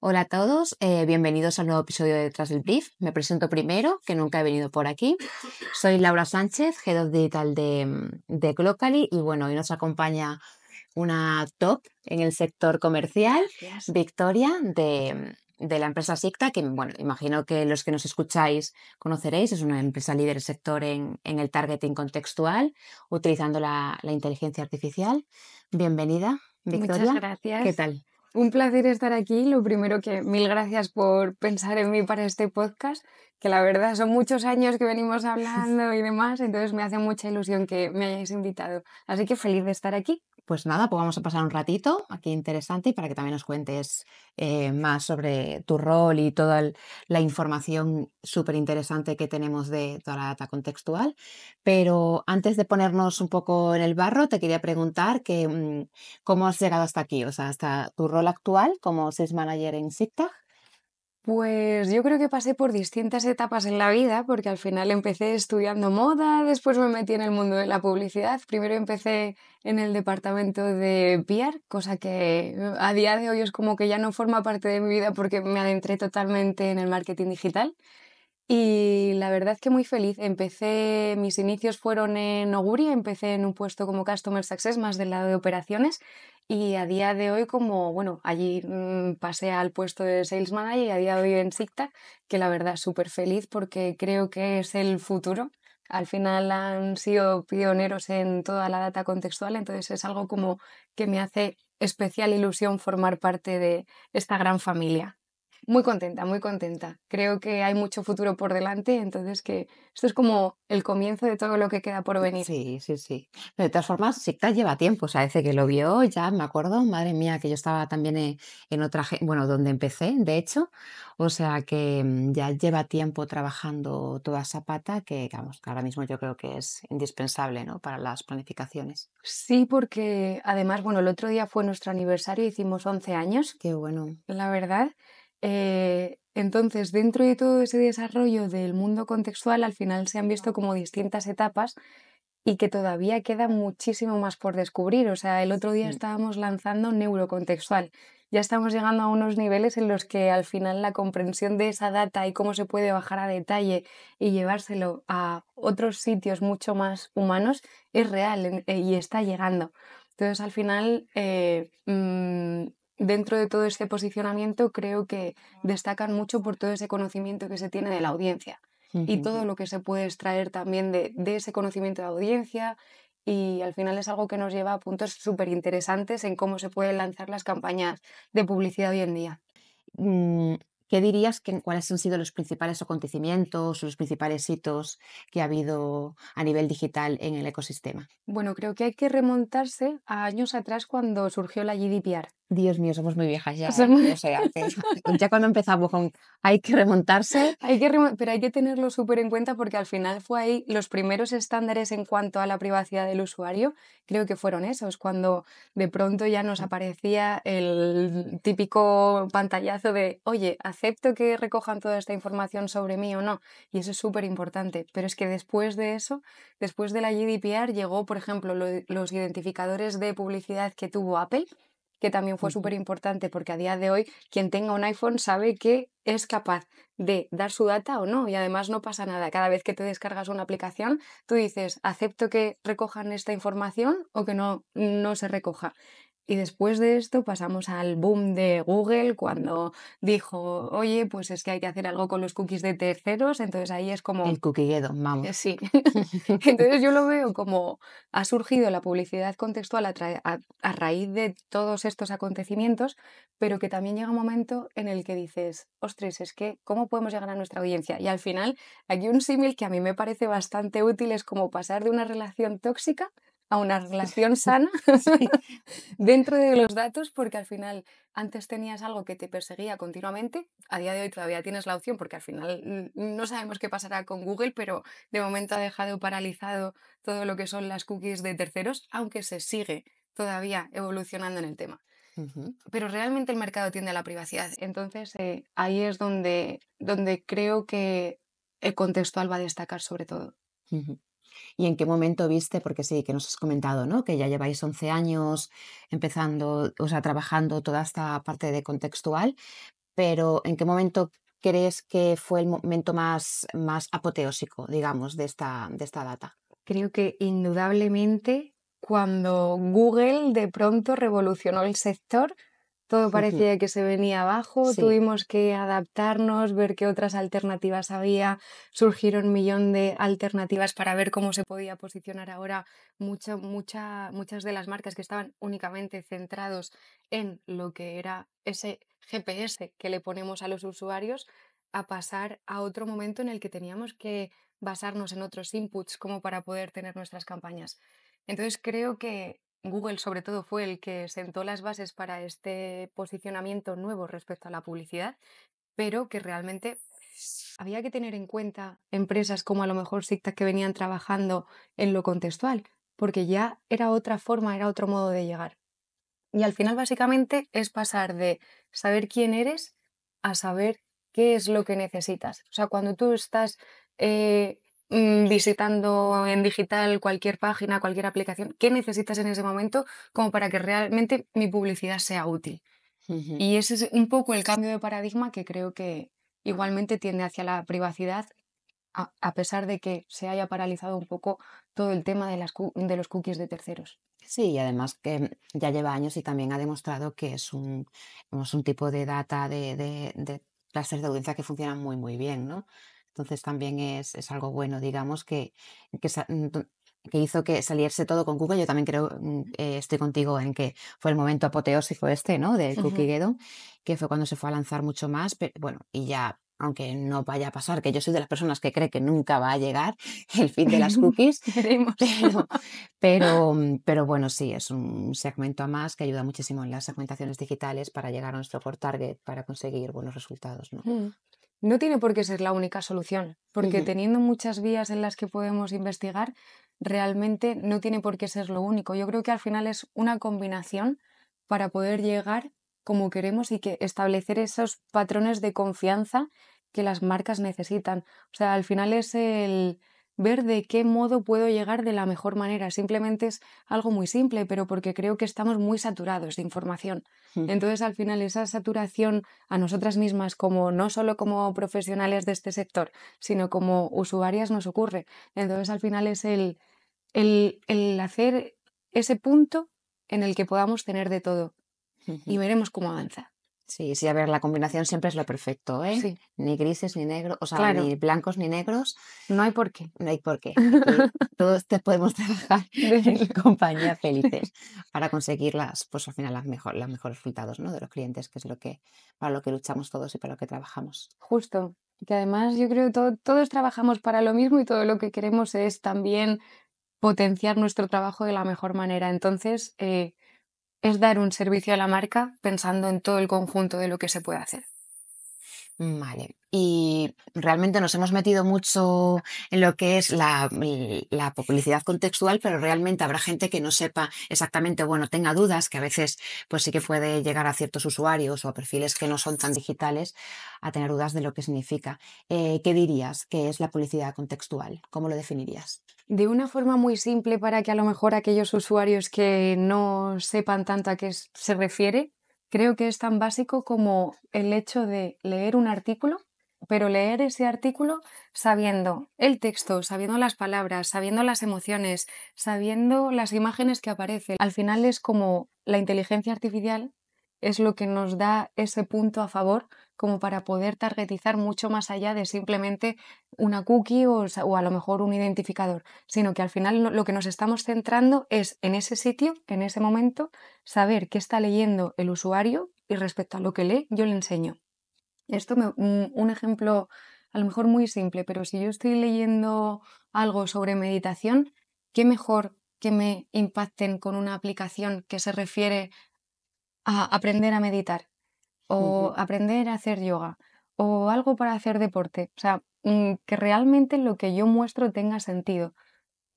Hola a todos, bienvenidos al nuevo episodio de Detrás del Brief. Me presento primero, que nunca he venido por aquí. Soy Laura Sánchez, Head of Digital de Glocally y bueno, hoy nos acompaña una top en el sector comercial, Gracias. Victoria, de la empresa Sicta, que bueno, imagino que los que nos escucháis conoceréis, es una empresa líder del sector en el targeting contextual, utilizando la inteligencia artificial. Bienvenida, Muchas Victoria. ¿Qué gracias. tal? Un placer estar aquí. Lo primero que mil gracias por pensar en mí para este podcast, que la verdad son muchos años que venimos hablando y demás, entonces me hace mucha ilusión que me hayáis invitado. Así que feliz de estar aquí. Pues nada, pues vamos a pasar un ratito aquí interesante y para que también nos cuentes más sobre tu rol y toda la información súper interesante que tenemos de toda la data contextual. Pero antes de ponernos un poco en el barro, te quería preguntar cómo has llegado hasta aquí, o sea, hasta tu rol actual como Sales Manager en SIGTAG. Pues yo creo que pasé por distintas etapas en la vida, porque al final empecé estudiando moda, después me metí en el mundo de la publicidad. Primero empecé en el departamento de PR, cosa que a día de hoy es como que ya no forma parte de mi vida porque me adentré totalmente en el marketing digital. Y la verdad que muy feliz. Mis inicios fueron en Oguri, empecé en un puesto como Customer Success, más del lado de operaciones, y a día de hoy bueno, allí pasé al puesto de Sales Manager y a día de hoy en Sicta, que la verdad súper feliz porque creo que es el futuro. Al final han sido pioneros en toda la data contextual, entonces es algo como que me hace especial ilusión formar parte de esta gran familia. Muy contenta, muy contenta. Creo que hay mucho futuro por delante, entonces que esto es como el comienzo de todo lo que queda por venir. Sí, sí, sí. Pero de todas formas, SICTA lleva tiempo, o sea, desde que lo vio ya me acuerdo, madre mía, que yo estaba también en otra, bueno, donde empecé, de hecho, o sea que ya lleva tiempo trabajando toda esa pata que, vamos, que ahora mismo yo creo que es indispensable, ¿no? Para las planificaciones. Sí, porque además, bueno, el otro día fue nuestro aniversario, hicimos 11 años, Qué bueno. la verdad. Entonces, dentro de todo ese desarrollo del mundo contextual, al final se han visto como distintas etapas y que todavía queda muchísimo más por descubrir. O sea, el otro día Mm, estábamos lanzando neurocontextual. Ya estamos llegando a unos niveles en los que al final la comprensión de esa data y cómo se puede bajar a detalle y llevárselo a otros sitios mucho más humanos es real y está llegando. Entonces, al final, dentro de todo este posicionamiento, creo que destacan mucho por todo ese conocimiento que se tiene de la audiencia y todo lo que se puede extraer también de ese conocimiento de audiencia. Y al final es algo que nos lleva a puntos súper interesantes en cómo se pueden lanzar las campañas de publicidad hoy en día. mm, ¿Qué dirías que cuáles han sido los principales acontecimientos o los principales hitos que ha habido a nivel digital en el ecosistema? Bueno, creo que hay que remontarse a años atrás cuando surgió la GDPR. Dios mío, somos muy viejas ya, ¿eh? Somos- O sea, que ya cuando empezamos con hay que remontarse, Pero hay que tenerlo súper en cuenta porque al final fue ahí los primeros estándares en cuanto a la privacidad del usuario, creo que fueron esos, cuando de pronto ya nos aparecía el típico pantallazo de, oye, acepto que recojan toda esta información sobre mí o no, y eso es súper importante. Pero es que después de eso, después de la GDPR, llegó, por ejemplo, los identificadores de publicidad que tuvo Apple, que también fue ujú, súper importante porque a día de hoy quien tenga un iPhone sabe que es capaz de dar su data o no, y además no pasa nada. Cada vez que te descargas una aplicación, tú dices, acepto que recojan esta información o que no se recoja. Y después de esto pasamos al boom de Google cuando dijo, oye, pues es que hay que hacer algo con los cookies de terceros, entonces ahí es como, el cuquilledo, vamos. sí. Entonces yo lo veo como ha surgido la publicidad contextual a raíz de todos estos acontecimientos, pero que también llega un momento en el que dices, ostras, es que, ¿cómo podemos llegar a nuestra audiencia? Y al final, aquí un símil que a mí me parece bastante útil es como pasar de una relación tóxica a una relación sana Sí, dentro de los datos, porque al final antes tenías algo que te perseguía continuamente, a día de hoy todavía tienes la opción, porque al final no sabemos qué pasará con Google, pero de momento ha dejado paralizado todo lo que son las cookies de terceros, aunque se sigue todavía evolucionando en el tema. ujú, Pero realmente el mercado tiende a la privacidad. Entonces, ahí es donde creo que el contextual va a destacar sobre todo. ujú. ¿Y en qué momento viste? Porque sí, que nos has comentado, ¿no? Que ya lleváis 11 años empezando, o sea, trabajando toda esta parte de contextual. pero ¿en qué momento crees que fue el momento más apoteósico, digamos, de esta data? Creo que indudablemente cuando Google de pronto revolucionó el sector, todo parecía que se venía abajo, Sí. tuvimos que adaptarnos, ver qué otras alternativas había, surgieron un millón de alternativas para ver cómo se podía posicionar ahora muchas de las marcas que estaban únicamente centrados en lo que era ese GPS que le ponemos a los usuarios, a pasar a otro momento en el que teníamos que basarnos en otros inputs como para poder tener nuestras campañas. Entonces creo que Google sobre todo fue el que sentó las bases para este posicionamiento nuevo respecto a la publicidad, pero que realmente había que tener en cuenta empresas como a lo mejor SICTAC que venían trabajando en lo contextual, porque ya era otra forma, era otro modo de llegar. Y al final básicamente es pasar de saber quién eres a saber qué es lo que necesitas. O sea, cuando tú estás visitando en digital cualquier página, cualquier aplicación, ¿qué necesitas en ese momento como para que realmente mi publicidad sea útil? Ujú. Y ese es un poco el cambio de paradigma que creo que igualmente tiende hacia la privacidad, a pesar de que se haya paralizado un poco todo el tema de, de los cookies de terceros. Sí, y además que ya lleva años y también ha demostrado que es un tipo de data de clases de audiencia que funcionan muy, muy bien, ¿no? Entonces también es algo bueno, digamos, que, que hizo que saliese todo con Google. Yo también creo, estoy contigo en que fue el momento apoteósico este, ¿no? Del Ujú. Cookie que fue cuando se fue a lanzar mucho más, pero bueno, y ya, aunque no vaya a pasar, que yo soy de las personas que cree que nunca va a llegar el fin de las cookies, Veremos. pero pero bueno, sí, es un segmento a más que ayuda muchísimo en las segmentaciones digitales para llegar a nuestro core target, para conseguir buenos resultados, ¿no? Mm. No tiene por qué ser la única solución, porque Ujú, teniendo muchas vías en las que podemos investigar, realmente no tiene por qué ser lo único. Yo creo que al final es una combinación para poder llegar como queremos y que establecer esos patrones de confianza que las marcas necesitan. O sea, al final es el ver de qué modo puedo llegar de la mejor manera. Simplemente es algo muy simple, pero porque creo que estamos muy saturados de información. ujú. Entonces, al final, esa saturación a nosotras mismas, como no solo como profesionales de este sector, sino como usuarias nos ocurre. Entonces, al final es el hacer ese punto en el que podamos tener de todo y Ujú. veremos cómo avanza. Sí, sí, a ver, la combinación siempre es lo perfecto, ¿eh? Sí, Ni grises ni negros, o sea, claro, ni blancos ni negros, no hay por qué. no hay por qué. Aquí todos podemos trabajar en compañía felices para conseguir pues al final los mejores resultados, ¿no? De los clientes, que es para lo que luchamos todos y para lo que trabajamos. Justo. Que además yo creo que todos trabajamos para lo mismo y todo lo que queremos es también potenciar nuestro trabajo de la mejor manera. Entonces, es dar un servicio a la marca pensando en todo el conjunto de lo que se puede hacer. Vale. Y realmente nos hemos metido mucho en lo que es la publicidad contextual, pero realmente habrá gente que no sepa exactamente, bueno, tenga dudas, que a veces pues sí que puede llegar a ciertos usuarios o a perfiles que no son tan digitales a tener dudas de lo que significa. ¿Qué dirías que es la publicidad contextual? ¿Cómo lo definirías? De una forma muy simple para que a lo mejor aquellos usuarios que no sepan tanto a qué se refiere, creo que es tan básico como el hecho de leer un artículo, pero leer ese artículo sabiendo el texto, sabiendo las palabras, sabiendo las emociones, sabiendo las imágenes que aparecen. Al final es como la inteligencia artificial es lo que nos da ese punto a favor como para poder targetizar mucho más allá de simplemente una cookie o a lo mejor un identificador, sino que al final lo que nos estamos centrando es en ese sitio, en ese momento, saber qué está leyendo el usuario y respecto a lo que lee, yo le enseño. Un ejemplo a lo mejor muy simple, pero si yo estoy leyendo algo sobre meditación, qué mejor que me impacten con una aplicación que se refiere a aprender a meditar o Ujú. aprender a hacer yoga o algo para hacer deporte. O sea, que realmente lo que yo muestro tenga sentido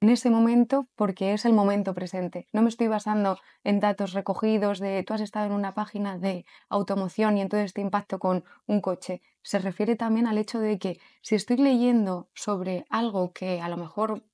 en ese momento porque es el momento presente. No me estoy basando en datos recogidos de tú has estado en una página de automoción y entonces te impacto con un coche. Se refiere también al hecho de que si estoy leyendo sobre algo que a lo mejor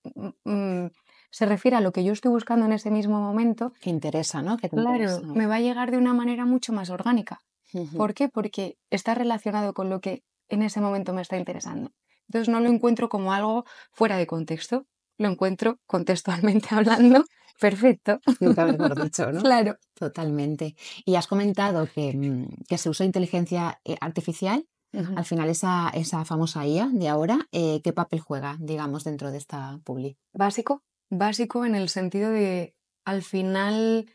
se refiere a lo que yo estoy buscando en ese mismo momento, Que interesa, ¿no? Que te claro, interesa. me va a llegar de una manera mucho más orgánica. Ujú. ¿Por qué? Porque está relacionado con lo que en ese momento me está interesando. Entonces no lo encuentro como algo fuera de contexto, lo encuentro contextualmente hablando perfecto. Nunca mejor dicho, ¿no? Claro. Totalmente. Y has comentado que se usa inteligencia artificial. Ujú. Al final, esa famosa IA de ahora, ¿qué papel juega, digamos, dentro de esta publi? Básico, básico en el sentido de, al final,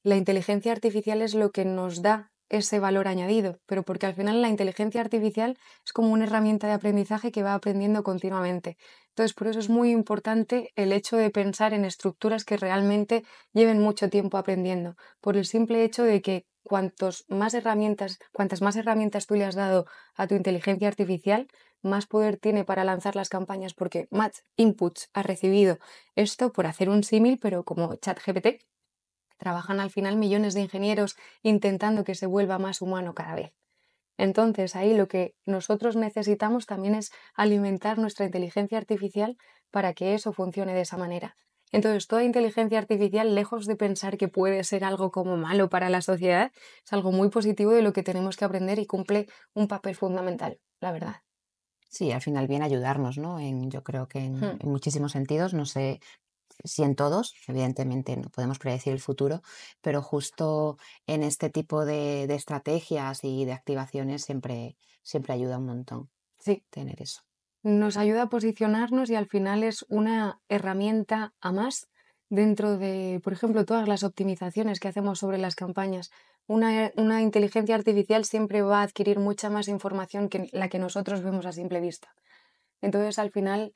la inteligencia artificial es lo que nos da ese valor añadido, pero porque al final la inteligencia artificial es como una herramienta de aprendizaje que va aprendiendo continuamente. Entonces, por eso es muy importante el hecho de pensar en estructuras que realmente lleven mucho tiempo aprendiendo, por el simple hecho de que cuantas más herramientas tú le has dado a tu inteligencia artificial, más poder tiene para lanzar las campañas, porque más inputs ha recibido. Esto por hacer un símil, pero como ChatGPT, trabajan al final millones de ingenieros intentando que se vuelva más humano cada vez. Entonces, ahí lo que nosotros necesitamos también es alimentar nuestra inteligencia artificial para que eso funcione de esa manera. Entonces, toda inteligencia artificial, lejos de pensar que puede ser algo como malo para la sociedad, es algo muy positivo de lo que tenemos que aprender y cumple un papel fundamental, la verdad. Sí, al final viene a ayudarnos, ¿no? Yo creo que en muchísimos sentidos, no sé si en todos, evidentemente no podemos predecir el futuro, pero justo en este tipo de estrategias y de activaciones siempre ayuda un montón Sí, tener eso. nos ayuda a posicionarnos y al final es una herramienta a más dentro de, por ejemplo, todas las optimizaciones que hacemos sobre las campañas. Una inteligencia artificial siempre va a adquirir mucha más información que la que nosotros vemos a simple vista. Entonces, al final,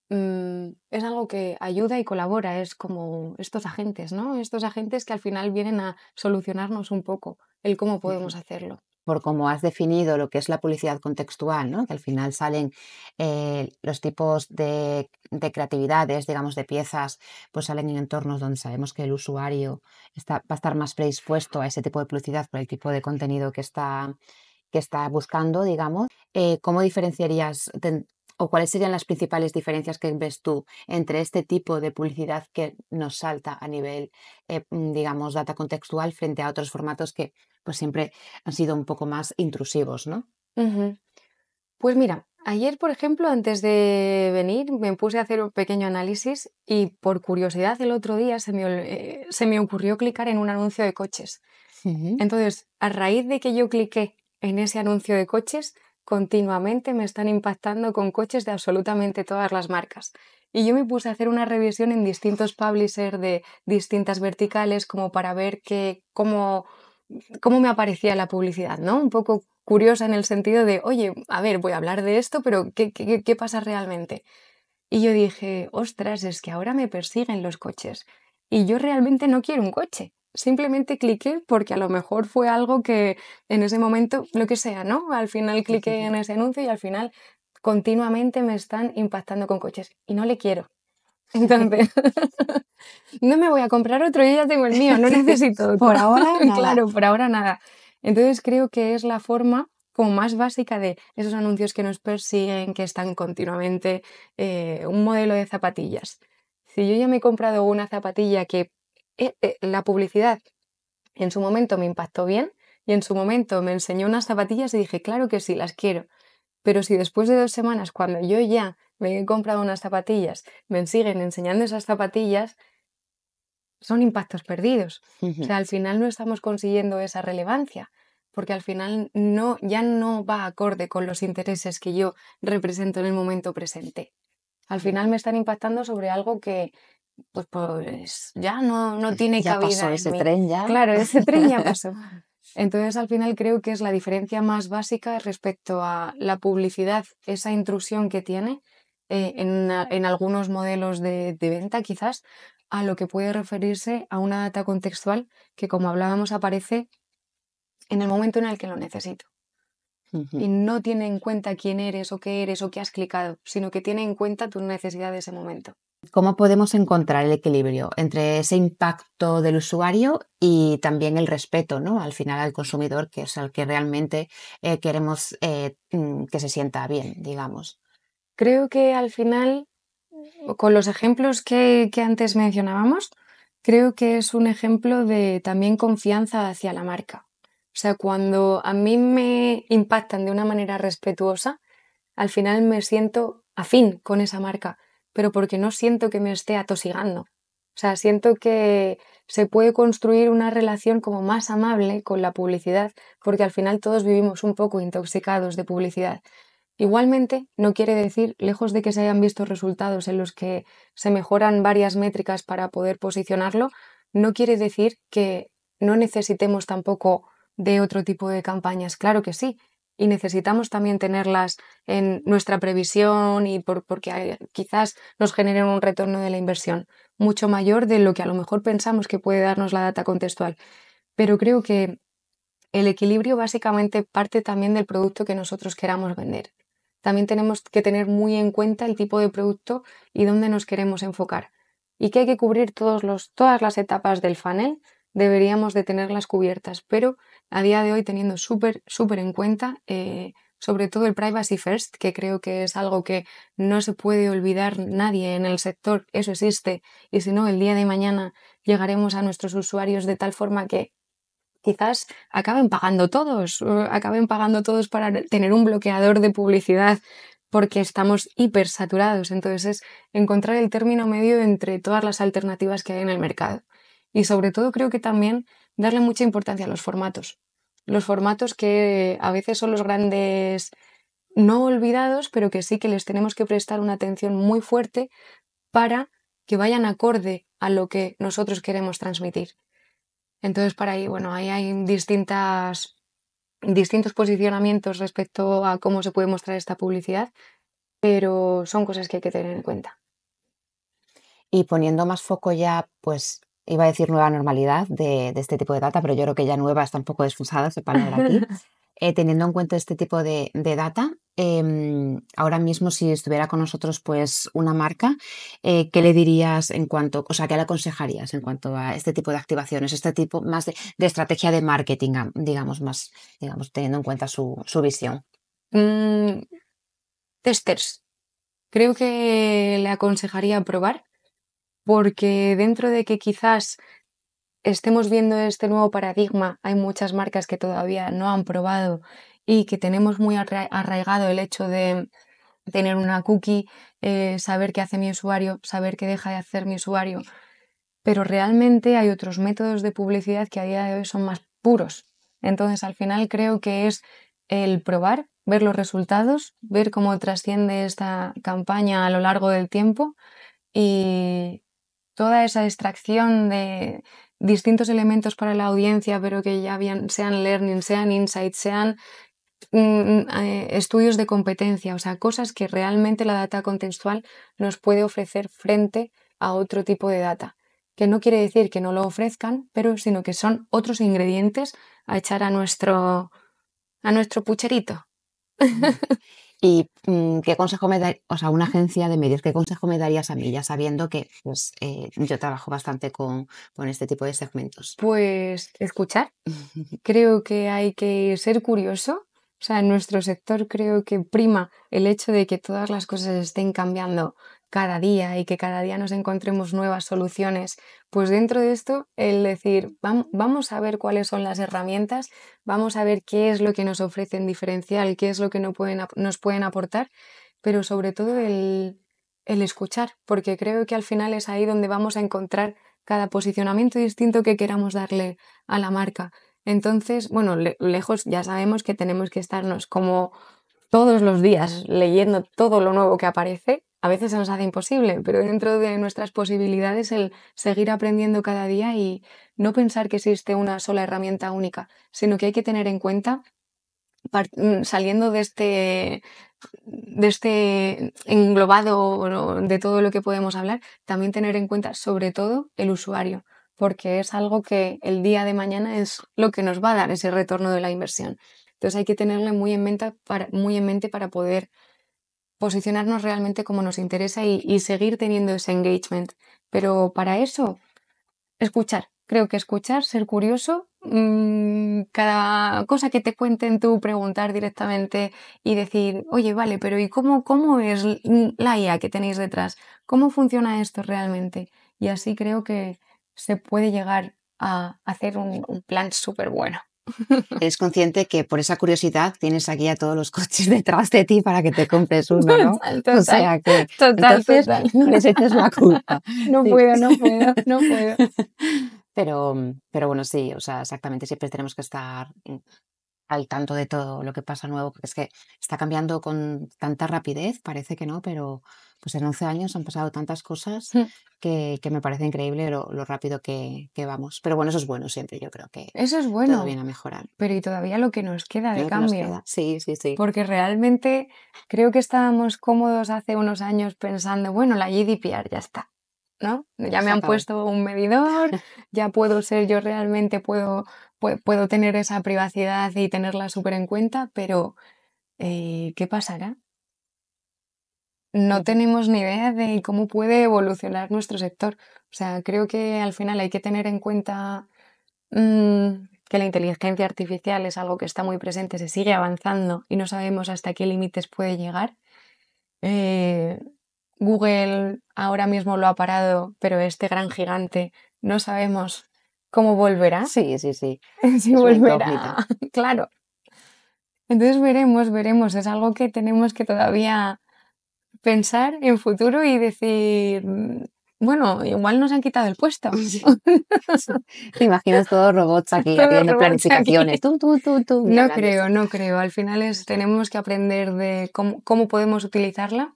es algo que ayuda y colabora, es como estos agentes, ¿no? Estos agentes que al final vienen a solucionarnos un poco el cómo podemos hacerlo. Por cómo has definido lo que es la publicidad contextual, ¿no? Que al final salen los tipos de creatividades, digamos, de piezas, pues salen en entornos donde sabemos que el usuario va a estar más predispuesto a ese tipo de publicidad por el tipo de contenido que está buscando, digamos. ¿Cómo diferenciarías o cuáles serían las principales diferencias que ves tú entre este tipo de publicidad que nos salta a nivel, digamos, data contextual frente a otros formatos que pues siempre han sido un poco más intrusivos, ¿no? Ujú. Pues mira, ayer, por ejemplo, antes de venir, me puse a hacer un pequeño análisis y por curiosidad el otro día se me ocurrió clicar en un anuncio de coches. Ujú. Entonces, a raíz de que yo cliqué en ese anuncio de coches, continuamente me están impactando con coches de absolutamente todas las marcas. Y yo me puse a hacer una revisión en distintos publishers de distintas verticales como para ver cómo me aparecía la publicidad, ¿no? Un poco curiosa en el sentido de, oye, a ver, voy a hablar de esto, pero ¿qué pasa realmente? Y yo dije, ostras, es que ahora me persiguen los coches y yo realmente no quiero un coche. Simplemente cliqué porque a lo mejor fue algo que en ese momento, lo que sea, ¿no? Al final cliqué en ese anuncio y al final continuamente me están impactando con coches y no le quiero. Entonces, no me voy a comprar otro, yo ya tengo el mío, no necesito otro. Por ahora, nada. Claro, por ahora nada. Entonces creo que es la forma como más básica de esos anuncios que nos persiguen, que están continuamente, un modelo de zapatillas. Si yo ya me he comprado una zapatilla que la publicidad en su momento me impactó bien y en su momento me enseñó unas zapatillas y dije, claro que sí, las quiero. Pero si después de 2 semanas, cuando yo ya me he comprado unas zapatillas, me siguen enseñando esas zapatillas, son impactos perdidos. O Ujú. sea, al final no estamos consiguiendo esa relevancia, porque al final no, ya no va acorde con los intereses que yo represento en el momento presente. Al final me están impactando sobre algo que pues ya no tiene Ya pasó cabida en ese mí. tren ya. Claro, ese tren ya pasó. Entonces, al final creo que es la diferencia más básica respecto a la publicidad, esa intrusión que tiene en algunos modelos de venta, quizás, a lo que puede referirse a una data contextual que, como hablábamos, aparece en el momento en el que lo necesito. Ujú. Y no tiene en cuenta quién eres o qué has clicado, sino que tiene en cuenta tu necesidad de ese momento. ¿Cómo podemos encontrar el equilibrio entre ese impacto del usuario y también el respeto, ¿no? Al final al consumidor, que es al que realmente queremos que se sienta bien, digamos. Creo que al final, con los ejemplos que antes mencionábamos, creo que es un ejemplo de también confianza hacia la marca. O sea, cuando a mí me impactan de una manera respetuosa, al final me siento afín con esa marca, pero porque no siento que me esté atosigando. O sea, siento que se puede construir una relación como más amable con la publicidad, porque al final todos vivimos un poco intoxicados de publicidad. Igualmente, no quiere decir, lejos de que se hayan visto resultados en los que se mejoran varias métricas para poder posicionarlo, no quiere decir que no necesitemos tampoco de otro tipo de campañas. Claro que sí, y necesitamos también tenerlas en nuestra previsión y porque quizás nos generen un retorno de la inversión mucho mayor de lo que a lo mejor pensamos que puede darnos la data contextual. Pero creo que el equilibrio básicamente parte también del producto que nosotros queramos vender. También tenemos que tener muy en cuenta el tipo de producto y dónde nos queremos enfocar. Y que hay que cubrir todas las etapas del funnel, deberíamos de tenerlas cubiertas, pero a día de hoy teniendo súper en cuenta, sobre todo el privacy first, que creo que es algo que no se puede olvidar nadie en el sector, eso existe, y si no, el día de mañana llegaremos a nuestros usuarios de tal forma que quizás acaben pagando todos para tener un bloqueador de publicidad porque estamos hiper saturados. Entonces es encontrar el término medio entre todas las alternativas que hay en el mercado. Y sobre todo creo que también darle mucha importancia a los formatos. Los formatos que a veces son los grandes no olvidados, pero que sí que les tenemos que prestar una atención muy fuerte para que vayan acorde a lo que nosotros queremos transmitir. Entonces, para ahí, bueno, ahí hay distintos posicionamientos respecto a cómo se puede mostrar esta publicidad, pero son cosas que hay que tener en cuenta. Y poniendo más foco ya, pues iba a decir nueva normalidad de este tipo de data, pero yo creo que ya nueva está un poco desfasada esa palabra aquí. Teniendo en cuenta este tipo de data, ahora mismo si estuviera con nosotros pues una marca, ¿qué le dirías en cuanto, o sea, qué le aconsejarías en cuanto a este tipo de activaciones, este tipo más de estrategia de marketing, digamos, más, digamos, teniendo en cuenta su visión? Mm, testers. Creo que le aconsejaría probar, porque dentro de que quizás estemos viendo este nuevo paradigma, hay muchas marcas que todavía no han probado y que tenemos muy arraigado el hecho de tener una cookie, saber qué hace mi usuario, saber qué deja de hacer mi usuario. Pero realmente hay otros métodos de publicidad que a día de hoy son más puros. Entonces, al final creo que es el probar, ver los resultados, ver cómo trasciende esta campaña a lo largo del tiempo y toda esa extracción de distintos elementos para la audiencia, pero que ya sean learning, sean insights, sean estudios de competencia, o sea, cosas que realmente la data contextual nos puede ofrecer frente a otro tipo de data. Que no quiere decir que no lo ofrezcan, pero sino que son otros ingredientes a echar a nuestro pucherito. ¿Y qué consejo me da, o sea, una agencia de medios, qué consejo me darías a mí, ya sabiendo que pues, yo trabajo bastante con este tipo de segmentos? Pues escuchar. Creo que hay que ser curioso. O sea, en nuestro sector creo que prima el hecho de que todas las cosas estén cambiando cada día y que cada día nos encontremos nuevas soluciones. Pues dentro de esto, el decir, vamos a ver cuáles son las herramientas, vamos a ver qué es lo que nos ofrecen diferencial, qué es lo que nos pueden aportar, pero sobre todo el escuchar, porque creo que al final es ahí donde vamos a encontrar cada posicionamiento distinto que queramos darle a la marca. Entonces, bueno, lejos ya sabemos que tenemos que estarnos como todos los días leyendo todo lo nuevo que aparece. A veces se nos hace imposible, pero dentro de nuestras posibilidades el seguir aprendiendo cada día y no pensar que existe una sola herramienta única, sino que hay que tener en cuenta, saliendo de este englobado, ¿no?, de todo lo que podemos hablar, también tener en cuenta sobre todo el usuario, porque es algo que el día de mañana es lo que nos va a dar ese retorno de la inversión. Entonces hay que tenerlo muy en mente para poder posicionarnos realmente como nos interesa y seguir teniendo ese engagement. Pero para eso escuchar, creo que escuchar, ser curioso, cada cosa que te cuenten tú preguntar directamente y decir, oye, vale, pero ¿y cómo es la IA que tenéis detrás? ¿Cómo funciona esto realmente? Y así creo que se puede llegar a hacer un plan súper bueno. Eres consciente que por esa curiosidad tienes aquí a todos los coches detrás de ti para que te compres uno, ¿no? Total, O total, sea que total, entonces total. no les eches la culpa. No Sí. puedo, no puedo, no puedo. Pero bueno, sí, o sea, exactamente, siempre tenemos que estar al tanto de todo lo que pasa nuevo, porque es que está cambiando con tanta rapidez, parece que no, pero pues en 11 años han pasado tantas cosas que me parece increíble lo rápido que vamos. Pero bueno, eso es bueno siempre, yo creo que Eso es todo bueno, viene a mejorar. pero y todavía lo que nos queda de Lo que nos cambio, queda. Sí, sí, sí. porque realmente creo que estábamos cómodos hace unos años pensando, bueno, la GDPR ya está, ¿no? Ya me Se han acabó. puesto un medidor, ya puedo ser yo realmente, puedo tener esa privacidad y tenerla súper en cuenta, pero ¿qué pasará? No Ujú. tenemos ni idea de cómo puede evolucionar nuestro sector. O sea, creo que al final hay que tener en cuenta que la inteligencia artificial es algo que está muy presente, se sigue avanzando y no sabemos hasta qué límites puede llegar. Eh, Google ahora mismo lo ha parado, pero este gran gigante no sabemos cómo volverá. Sí, sí, sí. Si Es una volverá, incógnita. claro. Entonces veremos, veremos. Es algo que tenemos que todavía pensar en futuro y decir, bueno, igual nos han quitado el puesto. Sí. Te imaginas todos robots aquí Todos haciendo robots aquí. planificaciones, tú, y No hablando creo, así. no creo. Al final tenemos que aprender de cómo podemos utilizarla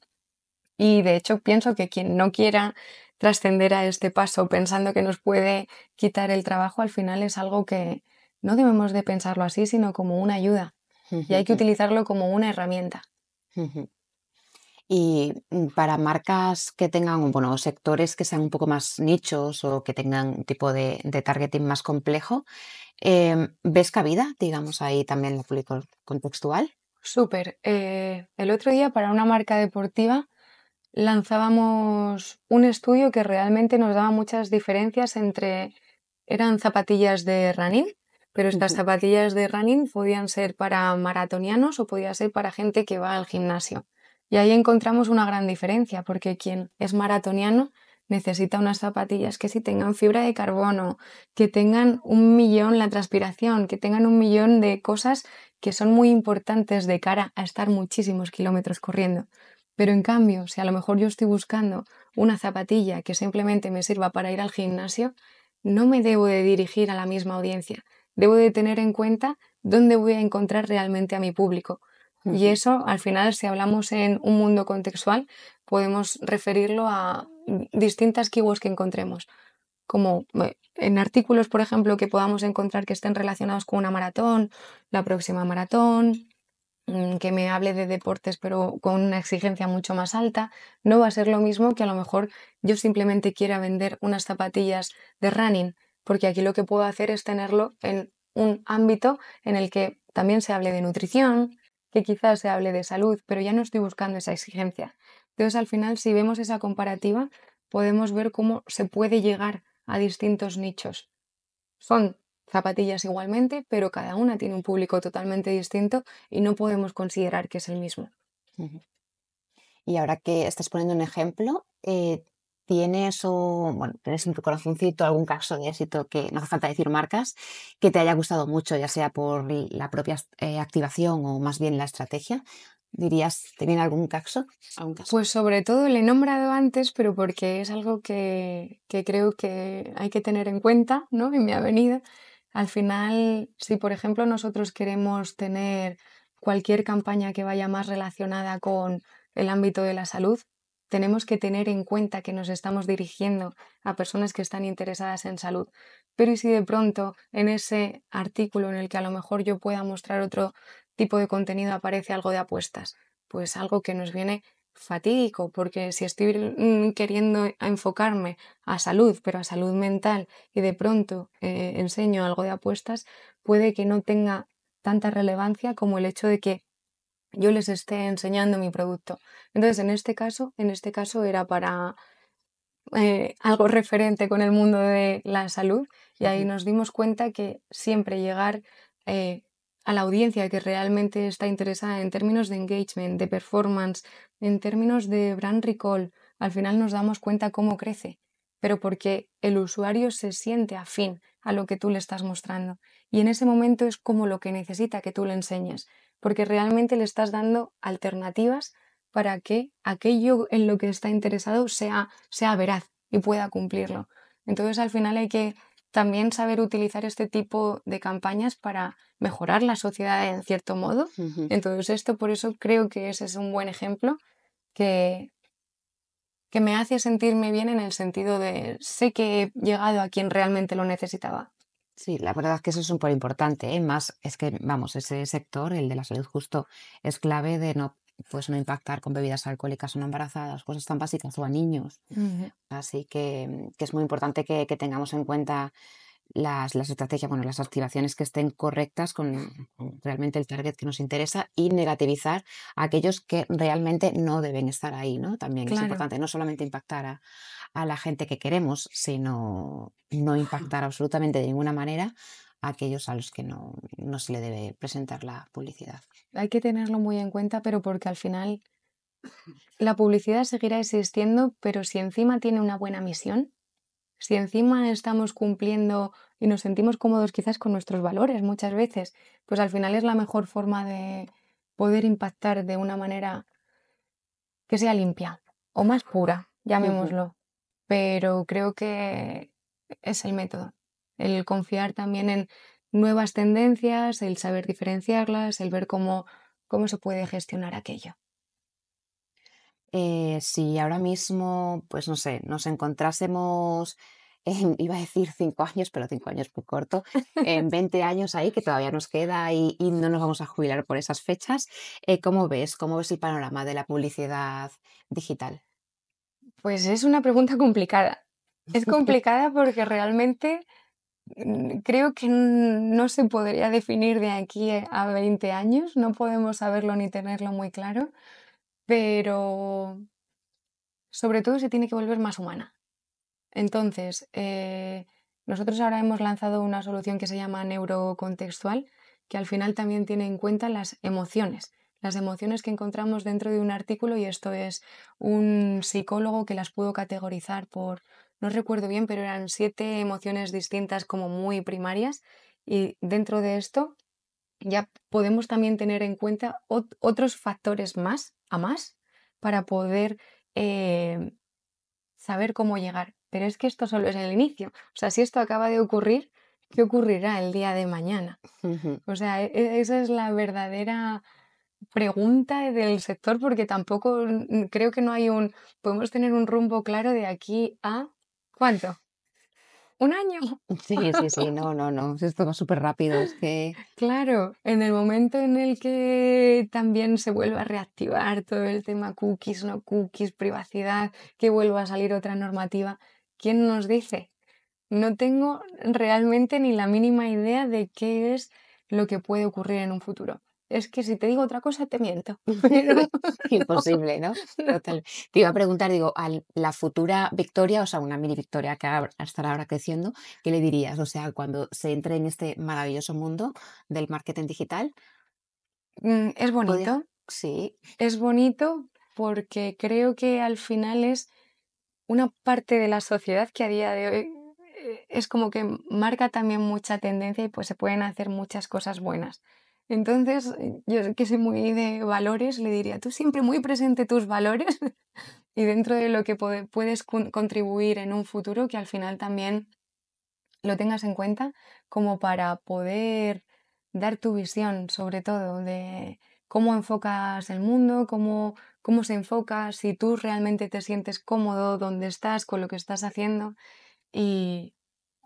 y de hecho pienso que quien no quiera trascender a este paso pensando que nos puede quitar el trabajo, al final es algo que no debemos de pensarlo así, sino como una ayuda y hay que utilizarlo como una herramienta. Y para marcas que tengan, bueno, sectores que sean un poco más nichos o que tengan un tipo de targeting más complejo, ¿ves cabida, digamos, ahí también lo público contextual? Súper. El otro día para una marca deportiva lanzábamos un estudio que realmente nos daba muchas diferencias entre, eran zapatillas de running, pero estas Ujú, zapatillas de running podían ser para maratonianos o podía ser para gente que va al gimnasio. Y ahí encontramos una gran diferencia, porque quien es maratoniano necesita unas zapatillas que sí tengan fibra de carbono, que tengan 1 millón la transpiración, que tengan 1 millón de cosas que son muy importantes de cara a estar muchísimos kilómetros corriendo. Pero en cambio, si a lo mejor yo estoy buscando una zapatilla que simplemente me sirva para ir al gimnasio, no me debo de dirigir a la misma audiencia. Debo de tener en cuenta dónde voy a encontrar realmente a mi público. Y ujú, eso, al final, si hablamos en un mundo contextual, podemos referirlo a distintas keywords que encontremos, como en artículos, por ejemplo, que podamos encontrar que estén relacionados con una maratón, la próxima maratón, que me hable de deportes pero con una exigencia mucho más alta, no va a ser lo mismo que a lo mejor yo simplemente quiera vender unas zapatillas de running, porque aquí lo que puedo hacer es tenerlo en un ámbito en el que también se hable de nutrición, que quizás se hable de salud, pero ya no estoy buscando esa exigencia. Entonces, al final, si vemos esa comparativa, podemos ver cómo se puede llegar a distintos nichos. Son zapatillas igualmente, pero cada una tiene un público totalmente distinto y no podemos considerar que es el mismo. ujú. Y ahora que estás poniendo un ejemplo, ¿tienes o, bueno, tienes en tu corazoncito algún caso de éxito que, no hace falta decir marcas, que te haya gustado mucho, ya sea por la propia activación o más bien la estrategia? ¿Dirías, te viene algún caso? ¿Algún caso? Pues sobre todo le he nombrado antes, pero porque es algo que creo que hay que tener en cuenta, ¿no? Y me ha venido. Al final, si por ejemplo nosotros queremos tener cualquier campaña que vaya más relacionada con el ámbito de la salud, tenemos que tener en cuenta que nos estamos dirigiendo a personas que están interesadas en salud. Pero ¿y si de pronto en ese artículo en el que a lo mejor yo pueda mostrar otro tipo de contenido aparece algo de apuestas? Pues algo que nos viene fatídico, porque si estoy queriendo enfocarme a salud, pero a salud mental, y de pronto enseño algo de apuestas, puede que no tenga tanta relevancia como el hecho de que yo les esté enseñando mi producto. Entonces, en este caso era para algo referente con el mundo de la salud y ahí Ujú, nos dimos cuenta que siempre llegar eh, a la audiencia que realmente está interesada en términos de engagement, de performance, en términos de brand recall, al final nos damos cuenta cómo crece. pero porque el usuario se siente afín a lo que tú le estás mostrando. Y en ese momento es como lo que necesita que tú le enseñes, porque realmente le estás dando alternativas para que aquello en lo que está interesado sea veraz y pueda cumplirlo. Entonces, al final hay que también saber utilizar este tipo de campañas para mejorar la sociedad en cierto modo. Ujú. Entonces, esto por eso creo que ese es un buen ejemplo que, que me hace sentirme bien en el sentido de sé que he llegado a quien realmente lo necesitaba. Sí, la verdad es que eso es súper importante, ¿eh? Más es que, vamos, ese sector, el de la salud justo, es clave de no, pues no impactar con bebidas alcohólicas a no embarazadas, cosas tan básicas o a niños. Ujú. Así que es muy importante que tengamos en cuenta las estrategias, bueno, las activaciones que estén correctas con realmente el target que nos interesa y negativizar a aquellos que realmente no deben estar ahí, ¿no? También es Claro. importante no solamente impactar a la gente que queremos, sino no impactar absolutamente de ninguna manera a aquellos a los que no se le debe presentar la publicidad. Hay que tenerlo muy en cuenta, pero porque al final la publicidad seguirá existiendo, pero si encima tiene una buena misión, si encima estamos cumpliendo y nos sentimos cómodos quizás con nuestros valores muchas veces, pues al final es la mejor forma de poder impactar de una manera que sea limpia o más pura, Ujú. llamémoslo. Pero creo que es el método, el confiar también en nuevas tendencias, el saber diferenciarlas, el ver cómo se puede gestionar aquello. Si ahora mismo, pues no sé, nos encontrásemos, iba a decir 5 años, pero 5 años muy corto, en 20 años ahí, que todavía nos queda y no nos vamos a jubilar por esas fechas, ¿cómo ves? ¿Cómo ves el panorama de la publicidad digital? Pues es una pregunta complicada. Es complicada porque realmente creo que no se podría definir de aquí a 20 años, no podemos saberlo ni tenerlo muy claro, pero sobre todo se tiene que volver más humana. Entonces, nosotros ahora hemos lanzado una solución que se llama neurocontextual, que al final también tiene en cuenta las emociones que encontramos dentro de un artículo y esto es un psicólogo que las pudo categorizar por, no recuerdo bien, pero eran 7 emociones distintas como muy primarias y dentro de esto ya podemos también tener en cuenta otros factores más, a más, para poder eh, saber cómo llegar. Pero es que esto solo es el inicio. O sea, si esto acaba de ocurrir, ¿qué ocurrirá el día de mañana? Ujú. O sea, esa es la verdadera pregunta del sector porque tampoco creo que no hay podemos tener un rumbo claro de aquí a ¿cuánto? ¿Un año? Sí, sí, sí, no, no, no, esto va súper rápido, es que Claro, en el momento en el que también se vuelva a reactivar todo el tema cookies, no cookies, privacidad, que vuelva a salir otra normativa, ¿quién nos dice? No tengo realmente ni la mínima idea de qué es lo que puede ocurrir en un futuro. Es que si te digo otra cosa, te miento. Pero imposible, ¿no? no. Total. Te iba a preguntar, digo, a la futura Victoria, o sea, una mini Victoria que estará ahora creciendo, ¿qué le dirías? O sea, cuando se entre en este maravilloso mundo del marketing digital, Es podría, bonito, sí, es bonito porque creo que al final es una parte de la sociedad que a día de hoy es como que marca también mucha tendencia y pues se pueden hacer muchas cosas buenas. Entonces, yo que soy muy de valores, le diría, tú siempre muy presente tus valores y dentro de lo que puedes contribuir en un futuro, que al final también lo tengas en cuenta como para poder dar tu visión, sobre todo, de cómo enfocas el mundo, cómo se enfoca, si tú realmente te sientes cómodo donde estás, con lo que estás haciendo. Y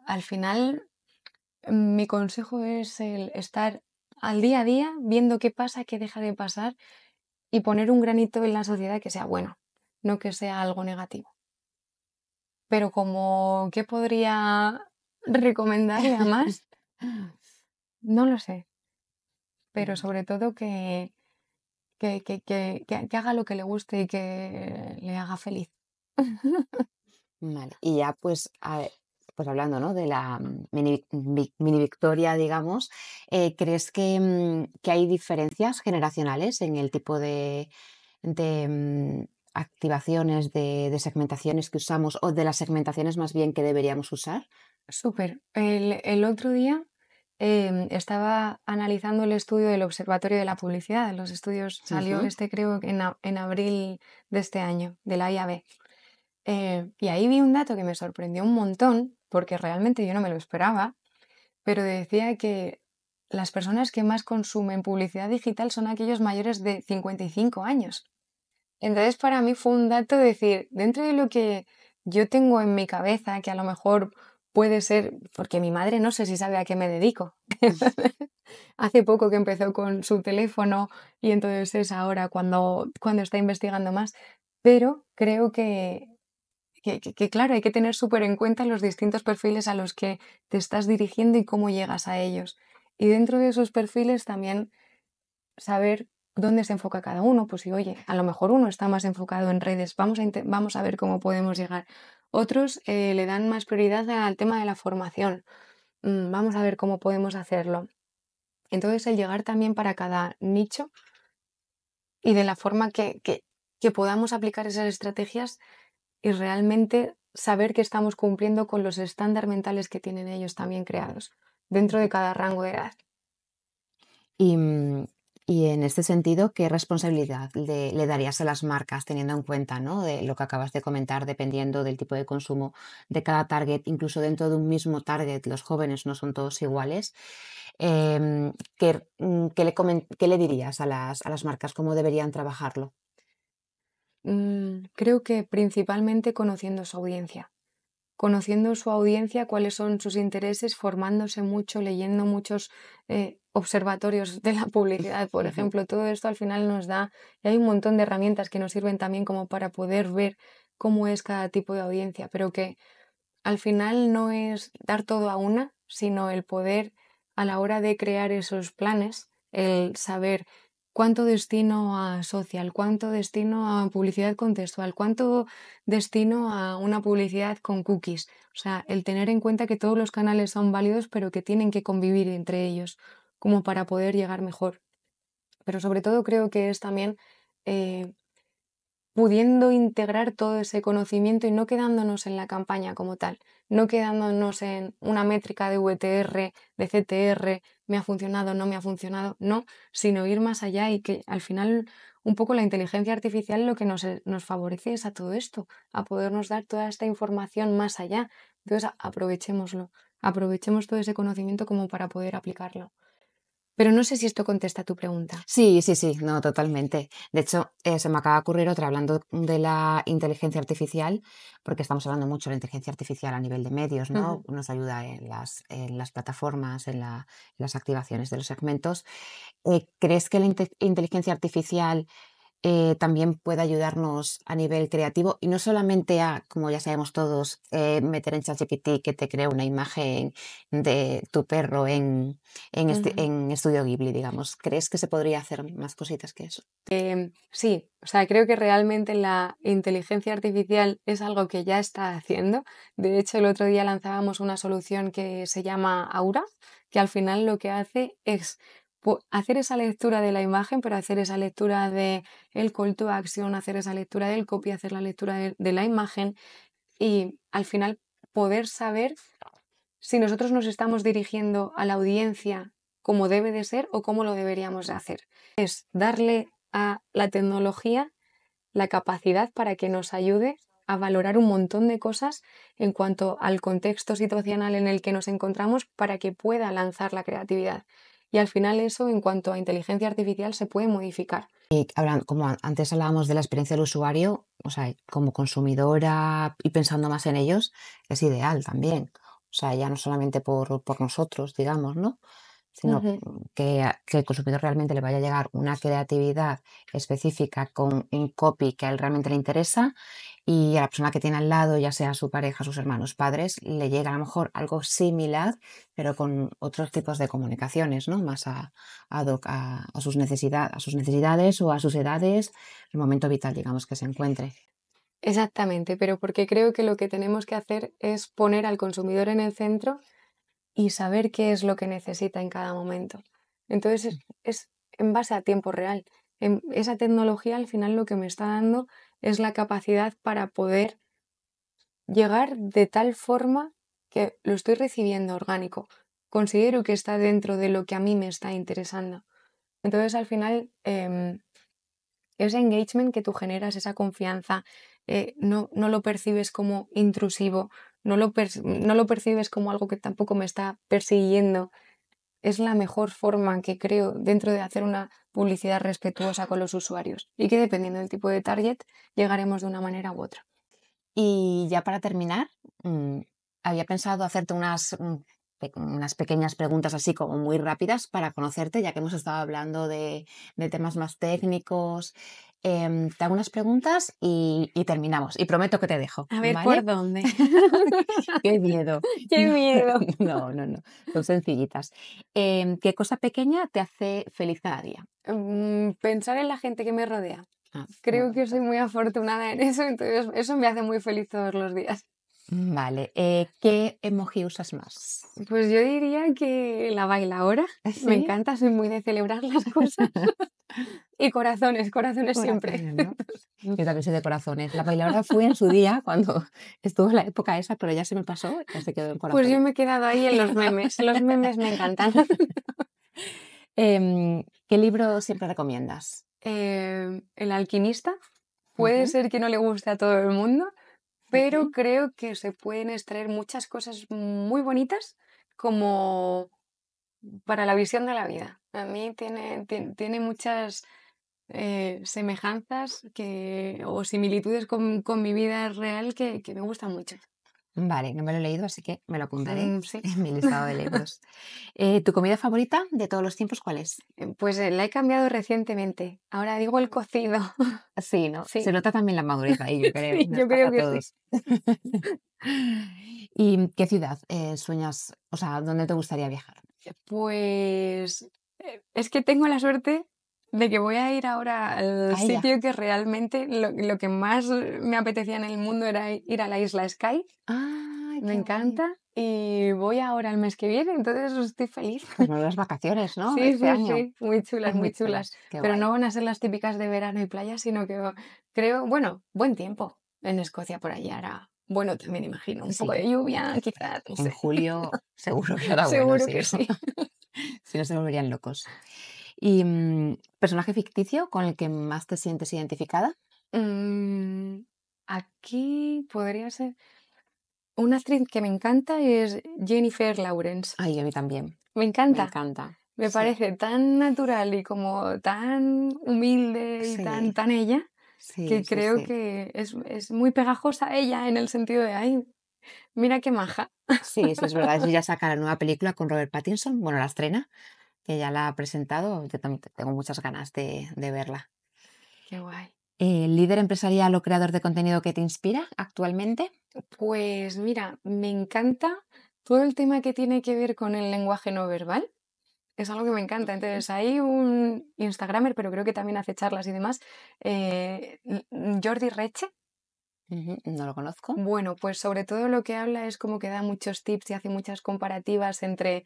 al final, mi consejo es el estar al día a día, viendo qué pasa, qué deja de pasar y poner un granito en la sociedad que sea bueno, no que sea algo negativo. Pero como, ¿qué podría recomendarle a más? No lo sé, pero vale, sobre todo que haga lo que le guste y que le haga feliz. vale. Y ya pues, pues hablando, ¿no? De la mini Victoria, digamos, ¿crees que hay diferencias generacionales en el tipo de activaciones de segmentaciones que usamos o de las segmentaciones más bien que deberíamos usar? Súper. El otro día estaba analizando el estudio del Observatorio de la Publicidad. Los estudios salió Ujú. creo que en abril de este año, de la IAB. Y ahí vi un dato que me sorprendió un montón, porque realmente yo no me lo esperaba, pero decía que las personas que más consumen publicidad digital son aquellos mayores de 55 años. Entonces, para mí fue un dato decir, dentro de lo que yo tengo en mi cabeza, que a lo mejor puede ser, porque mi madre no sé si sabe a qué me dedico. Hace poco que empezó con su teléfono y entonces es ahora cuando está investigando más, pero creo que claro, hay que tener súper en cuenta los distintos perfiles a los que te estás dirigiendo y cómo llegas a ellos. Y dentro de esos perfiles también saber dónde se enfoca cada uno. Pues si, oye, a lo mejor uno está más enfocado en redes, vamos a ver cómo podemos llegar. Otros le dan más prioridad al tema de la formación. Vamos a ver cómo podemos hacerlo. Entonces, el llegar también para cada nicho y de la forma que podamos aplicar esas estrategias y realmente saber que estamos cumpliendo con los estándares mentales que tienen ellos también creados dentro de cada rango de edad. Y, y en este sentido, ¿qué responsabilidad le darías a las marcas teniendo en cuenta, ¿no? De lo que acabas de comentar, dependiendo del tipo de consumo de cada target, incluso dentro de un mismo target, los jóvenes no son todos iguales. ¿Qué le dirías a las marcas? ¿Cómo deberían trabajarlo? Creo que principalmente conociendo su audiencia, cuáles son sus intereses, formándose mucho, leyendo muchos observatorios de la publicidad, por ejemplo. Todo esto al final nos da, y hay un montón de herramientas que nos sirven también como para poder ver cómo es cada tipo de audiencia, pero que al final no es dar todo a una, sino el poder a la hora de crear esos planes, el saber cuánto destino a social, cuánto destino a publicidad contextual, cuánto destino a una publicidad con cookies. O sea, el tener en cuenta que todos los canales son válidos, pero que tienen que convivir entre ellos, como para poder llegar mejor. Pero sobre todo creo que es también eh, pudiendo integrar todo ese conocimiento y no quedándonos en la campaña como tal, no quedándonos en una métrica de VTR, de CTR, me ha funcionado, no me ha funcionado, no, sino ir más allá y que al final un poco la inteligencia artificial lo que nos favorece es a todo esto, a podernos dar toda esta información más allá. Entonces aprovechémoslo, aprovechemos todo ese conocimiento como para poder aplicarlo. Pero no sé si esto contesta a tu pregunta. Sí, sí, sí, no, totalmente. De hecho, se me acaba de ocurrir otra hablando de la inteligencia artificial, porque estamos hablando mucho de la inteligencia artificial a nivel de medios, ¿no? Ujú. Nos ayuda en las plataformas, en las activaciones de los segmentos. ¿Crees que la inteligencia artificial también puede ayudarnos a nivel creativo y no solamente a, como ya sabemos todos, meter en ChatGPT que te cree una imagen de tu perro Ujú. en Estudio Ghibli, digamos? ¿Crees que se podría hacer más cositas que eso? Sí, o sea, creo que realmente la inteligencia artificial es algo que ya está haciendo. De hecho, el otro día lanzábamos una solución que se llama Aura, que al final lo que hace es hacer esa lectura de la imagen, pero hacer esa lectura de el call to action, hacer esa lectura del copy, hacer la lectura de la imagen y al final poder saber si nosotros nos estamos dirigiendo a la audiencia como debe de ser o cómo lo deberíamos de hacer. Es darle a la tecnología la capacidad para que nos ayude a valorar un montón de cosas en cuanto al contexto situacional en el que nos encontramos para que pueda lanzar la creatividad. Y al final eso, en cuanto a inteligencia artificial, se puede modificar. Y como antes hablábamos de la experiencia del usuario, o sea, como consumidora y pensando más en ellos, es ideal también. O sea, ya no solamente por nosotros, digamos, ¿no? Sino Ujú. que el consumidor realmente le vaya a llegar una creatividad específica con un copy que a él realmente le interesa y a la persona que tiene al lado, ya sea su pareja, sus hermanos, padres, le llega a lo mejor algo similar, pero con otros tipos de comunicaciones, ¿no? Más ad hoc a sus necesidades o a sus edades, el momento vital, digamos, que se encuentre. Exactamente, pero porque creo que lo que tenemos que hacer es poner al consumidor en el centro y saber qué es lo que necesita en cada momento. Entonces es en base a tiempo real. esa tecnología al final lo que me está dando es la capacidad para poder llegar de tal forma que lo estoy recibiendo orgánico. Considero que está dentro de lo que a mí me está interesando. Entonces, al final, ese engagement que tú generas, esa confianza, no lo percibes como intrusivo, no lo percibes como algo que tampoco me está persiguiendo. Es la mejor forma que creo dentro de hacer una publicidad respetuosa con los usuarios y que dependiendo del tipo de target llegaremos de una manera u otra. Y ya para terminar, mm, había pensado hacerte unas pequeñas preguntas así como muy rápidas para conocerte, ya que hemos estado hablando de temas más técnicos. Te hago unas preguntas y terminamos. Y prometo que te dejo, A ver por ¿vale? dónde. Qué miedo. ¡Qué No, miedo! no, no, no. Son sencillitas. ¿Qué cosa pequeña te hace feliz cada día? Pensar en la gente que me rodea. Ah, muy Creo que bonito. soy muy afortunada en eso, entonces eso me hace muy feliz todos los días. Vale. ¿Qué emoji usas más? Pues yo diría que la bailaora, me ¿Sí? encanta, soy muy de celebrar las cosas. Y corazones, corazones siempre. Corazones, ¿no? Yo también soy de corazones. La bailadora fui en su día cuando estuvo en la época esa, pero ya se me pasó, ya se quedó en Pues yo corazones. me he quedado ahí en los memes me encantan. ¿Qué libro siempre recomiendas? El alquimista, puede Ujú, ser que no le guste a todo el mundo, pero ujú. creo que se pueden extraer muchas cosas muy bonitas como para la visión de la vida. A mí tiene muchas semejanzas o similitudes con mi vida real que me gustan mucho. Vale, no me lo he leído, así que me lo apuntaré Sí. en mi listado de libros. ¿Tu comida favorita de todos los tiempos cuál es? Pues la he cambiado recientemente. Ahora digo el cocido. Sí, ¿no? Se Sí, nota también la madurez ahí, yo creo, sí, nos yo pasa creo a que sí. todos. ¿Y qué ciudad sueñas, o sea, dónde te gustaría viajar? Pues es que tengo la suerte de que voy a ir ahora al A ella. sitio que realmente lo que más me apetecía en el mundo era ir a la isla Skye. ¡Ay, Me qué guay! encanta y voy ahora el mes que viene, entonces estoy feliz. Pues menudas vacaciones, ¿no? Sí, Este sí, año. sí, muy chulas, Muy muy chulas. chulas, qué Pero guay. no van a ser las típicas de verano y playa, sino que creo, bueno, buen tiempo. En Escocia por allí hará, bueno, también imagino, un poco Sí, de lluvia, quizás, no en sé. julio seguro que hará bueno, Seguro sí, que ¿no? sí. Si no se volverían locos. ¿Y personaje ficticio con el que más te sientes identificada? Mm, aquí podría ser. Una actriz que me encanta es Jennifer Lawrence. Ay, a mí también. Me Me encanta. encanta. Me Sí, parece tan natural y como tan humilde y sí, tan ella sí, que sí, creo sí. que es muy pegajosa ella en el sentido de, ay, mira qué maja. Sí, sí, es verdad. Eso ya saca la nueva película con Robert Pattinson. Bueno, la estrena, que ya la ha presentado. Yo también tengo muchas ganas de verla. Qué guay. ¿Líder empresarial o creador de contenido que te inspira actualmente? Pues mira, me encanta todo el tema que tiene que ver con el lenguaje no verbal. Es algo que me encanta. Ujú, Entonces, hay un Instagramer, pero creo que también hace charlas y demás, Jordi Reche. ujú, no lo conozco. Bueno, pues sobre todo lo que habla es como que da muchos tips y hace muchas comparativas entre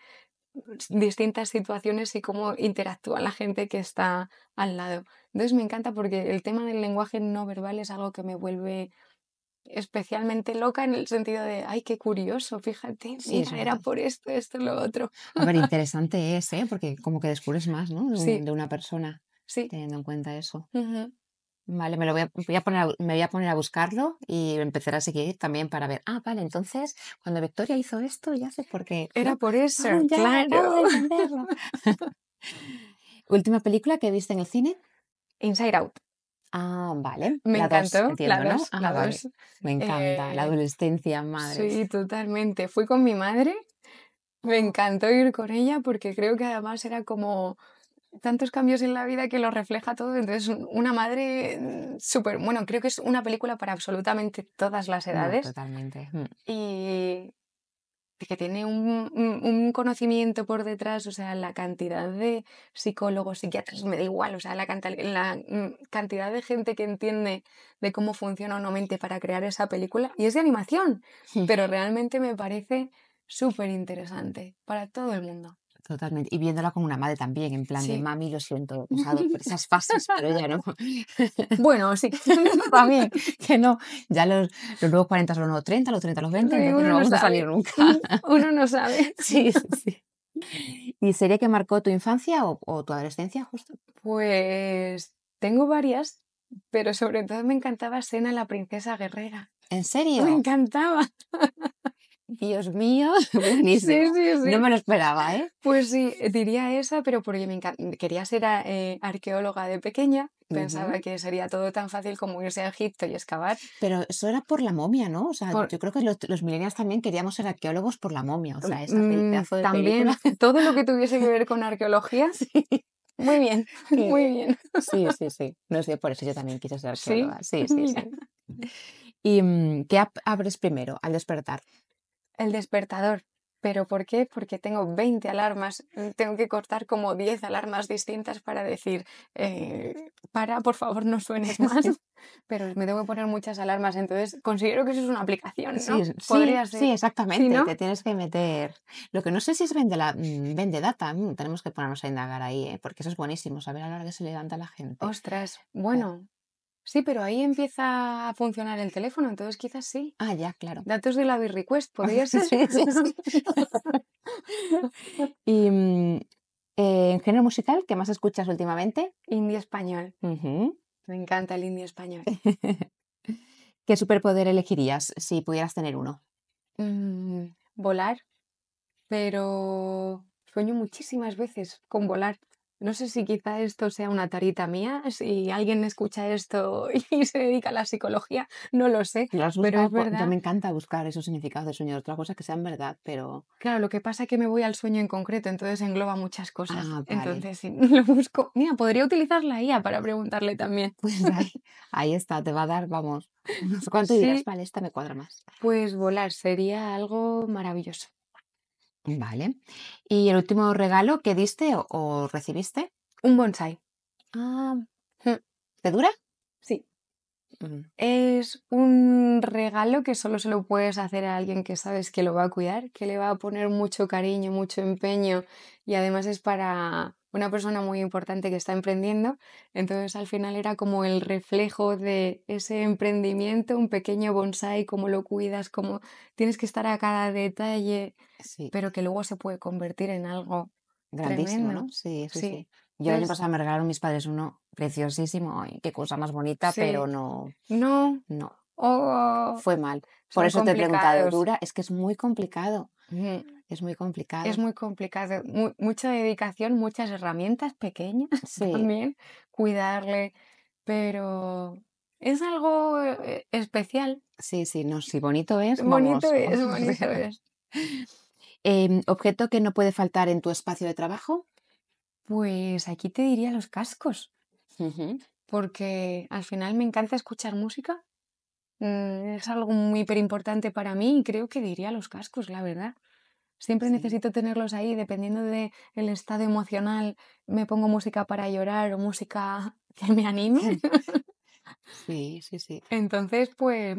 distintas situaciones y cómo interactúa la gente que está al lado. Entonces me encanta porque el tema del lenguaje no verbal es algo que me vuelve especialmente loca en el sentido de, ay, qué curioso, fíjate, Sí, es mira, era verdad. por esto, lo otro. A ver, interesante es, ¿eh? Porque como que descubres más, ¿no? Sí, De una persona, sí. teniendo en cuenta eso. Ujú. Vale, voy a poner me voy a poner a buscarlo y empezar a seguir también para ver. Ah, vale, entonces cuando Victoria hizo esto, ya sé por qué, Era ¿no? por Ah, eso, ya acabo claro. de entenderlo. Última película que viste en el cine. Inside Out. Ah, vale. Me La 2 encantó, la entiendo, ¿no? 2 Ah, la vale. 2. Me encanta. La Eh, adolescencia, madres. sí, totalmente. Fui con mi madre, me encantó ir con ella porque creo que además era como tantos cambios en la vida que lo refleja todo. Entonces, una madre súper, bueno, creo que es una película para absolutamente todas las No, edades totalmente. y que tiene un conocimiento por detrás, o sea, la cantidad de psicólogos, psiquiatras, me da igual, o sea, la cantidad de gente que entiende de cómo funciona una mente para crear esa película, y es de animación, pero realmente me parece súper interesante para todo el mundo. totalmente. Y viéndola con una madre también, en plan de: Sí. "Mami, lo siento, he pasado por esas fases, pero ya no". Bueno, sí. También, que no, ya los nuevos 40 son los nuevos 30, los 30 los 20, Sí, entonces uno no no vamos a salir sabe. nunca. Uno no sabe. Sí, sí, sí. ¿Y serie que marcó tu infancia o tu adolescencia justo? Pues tengo varias, pero sobre todo me encantaba Xena, la princesa guerrera. ¿En Me serio? encantaba. Dios mío, Sí, buenísimo. sí, No sí. me lo esperaba, ¿eh? Pues sí, diría esa, pero porque quería ser arqueóloga de pequeña. Pensaba Ujú. que sería todo tan fácil como irse a Egipto y excavar. Pero eso era por la momia, ¿no? O sea, Por, yo creo que los millennials también queríamos ser arqueólogos por la momia, o sea, esa pedazo de también película. todo lo que tuviese que ver con arqueología. Sí, Muy bien, qué muy bien. bien. Sí, sí, sí. No sé, por eso yo también quise ser Sí, arqueóloga. Sí, sí, mira. sí. ¿Y qué app abres primero al despertar? El despertador. ¿Pero por qué? Porque tengo 20 alarmas. Tengo que cortar como 10 alarmas distintas para decir, para, por favor, no suenes más. Pero me tengo que poner muchas alarmas. Entonces, considero que eso es una aplicación, Sí, ¿no? sí, Podría sí, ser. Si exactamente. no, Te tienes que meter. Lo que no sé si es vende data. Tenemos que ponernos a indagar ahí, ¿eh? Porque eso es buenísimo, saber a la hora que se levanta la gente. ostras, Claro. bueno, sí, pero ahí empieza a funcionar el teléfono, entonces quizás sí. Ah, ya, claro. Datos de la request, podría ser. Sí, sí, sí. Y en género musical, ¿qué más escuchas últimamente? Indie español. Ujú. Me encanta el indie español. ¿Qué superpoder elegirías si pudieras tener uno? Volar. Pero sueño muchísimas veces con volar. No sé si quizá esto sea una tarita mía, si alguien escucha esto y se dedica a la psicología, no lo sé, ¿Lo has pero buscado? es Yo verdad. me encanta buscar esos significados de sueño. Otra cosa que sean verdad, pero. Claro, lo que pasa es que me voy al sueño en concreto, entonces engloba muchas cosas. Ah, vale. Entonces, si lo busco, mira, podría utilizar la IA para preguntarle también. Pues ahí está, te va a dar, vamos, no sé cuánto y dirás, Sí, vale, esta me cuadra más. pues volar sería algo maravilloso. Vale. ¿Y el último regalo que diste o recibiste? Un bonsai. Ah, Mm, ¿te dura? sí. Mm, Es un regalo que solo se lo puedes hacer a alguien que sabes que lo va a cuidar, que le va a poner mucho cariño, mucho empeño y además es para una persona muy importante que está emprendiendo. Entonces al final era como el reflejo de ese emprendimiento, un pequeño bonsai, cómo lo cuidas, cómo tienes que estar a cada detalle, sí, pero que luego se puede convertir en algo grandísimo, tremendo. ¿no? Sí, sí, Sí. sí. Yo el año Entonces, pasado me regalaron mis padres uno preciosísimo y qué cosa más bonita, pero sí, no, no, no, oh, fue mal. Por son eso te he preguntado, complicados. ¿dura? Es que es muy complicado, Ujú. es muy Es complicado. muy complicado, mucha dedicación, muchas herramientas pequeñas Sí, también, cuidarle, pero es algo especial. sí, sí, no, sí, bonito es, Bonito vamos. es, bonito es. ¿Objeto que no puede faltar en tu espacio de trabajo? Pues aquí te diría los cascos, Ujú. porque al final me encanta escuchar música. Es algo muy importante para mí y creo que diría los cascos, la verdad. Siempre Sí, necesito tenerlos ahí, dependiendo del estado emocional, me pongo música para llorar o música que me anime. sí, sí, sí. Entonces, pues,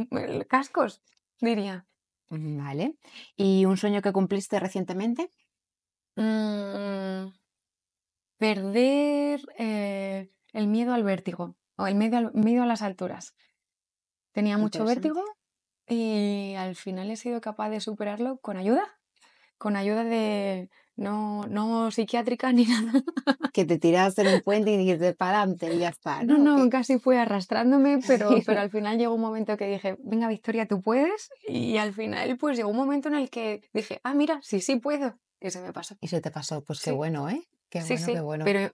cascos, diría. Vale. ¿Y un sueño que cumpliste recientemente? Mm, perder el miedo al vértigo o el miedo a las alturas. Tenía mucho Interesante. vértigo y al final he sido capaz de superarlo con ayuda de no psiquiátrica ni nada. Que te tiraste en un puente y dijiste para adelante y ya está, No, ¿no? ¿O no, qué? casi fue arrastrándome, pero al final llegó un momento que dije, venga, Victoria, tú puedes. Y al final, pues llegó un momento en el que dije, ah, mira, sí, sí puedo. Y se me pasó. Y se te pasó. Pues qué Sí, bueno, ¿eh? Qué sí, bueno, qué sí. bueno. Pero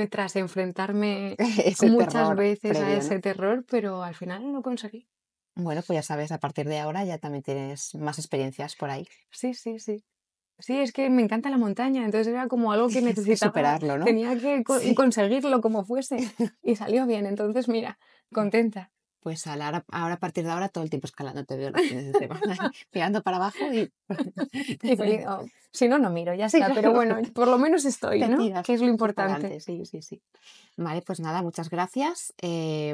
tras enfrentarme Ese muchas terror veces a previo, ¿no? ese terror, pero al final lo conseguí. Bueno, pues ya sabes, a partir de ahora ya también tienes más experiencias por ahí. Sí, sí, sí. Sí, es que me encanta la montaña, entonces era como algo que Es que necesitaba, superarlo, ¿no? tenía que Sí. conseguirlo como fuese. Y salió bien, entonces mira, contenta. Pues ahora, a partir de ahora, todo el tiempo escalando, te veo los fines de semana ahí, mirando para abajo y. Y feliz, si no, no miro, ya Sí, está. Pero claro. bueno, por lo menos estoy, Te ¿no? Que tiras es lo y para importante. adelante, sí, sí, sí. Vale, pues nada, muchas gracias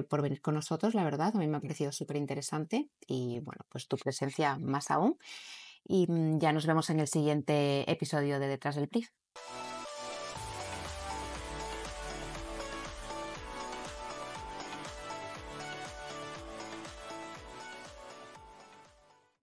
por venir con nosotros, la verdad, a mí me ha parecido súper interesante y bueno, pues tu presencia más aún. Y ya nos vemos en el siguiente episodio de Detrás del Brief.